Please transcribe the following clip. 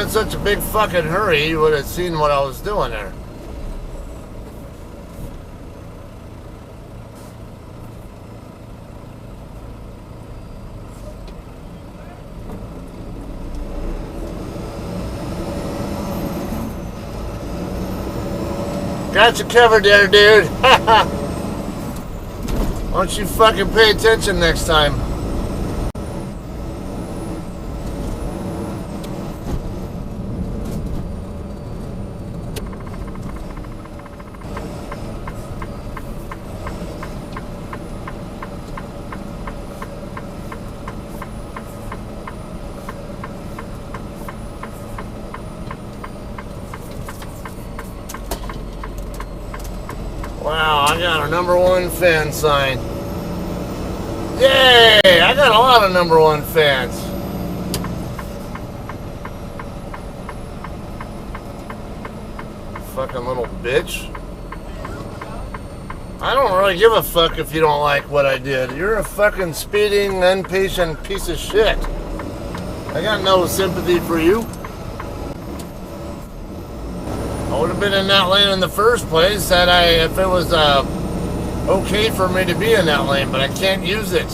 in such a big fucking hurry, you would have seen what I was doing there. Got you covered there, dude. Why don't you fucking pay attention next time? Wow, I got a #1 fan sign. Yay! I got a lot of #1 fans. Fucking little bitch. I don't really give a fuck if you don't like what I did. You're a fucking speeding, impatient piece of shit. I got no sympathy for you. I would have been in that lane in the first place if it was okay for me to be in that lane, but I can't use it.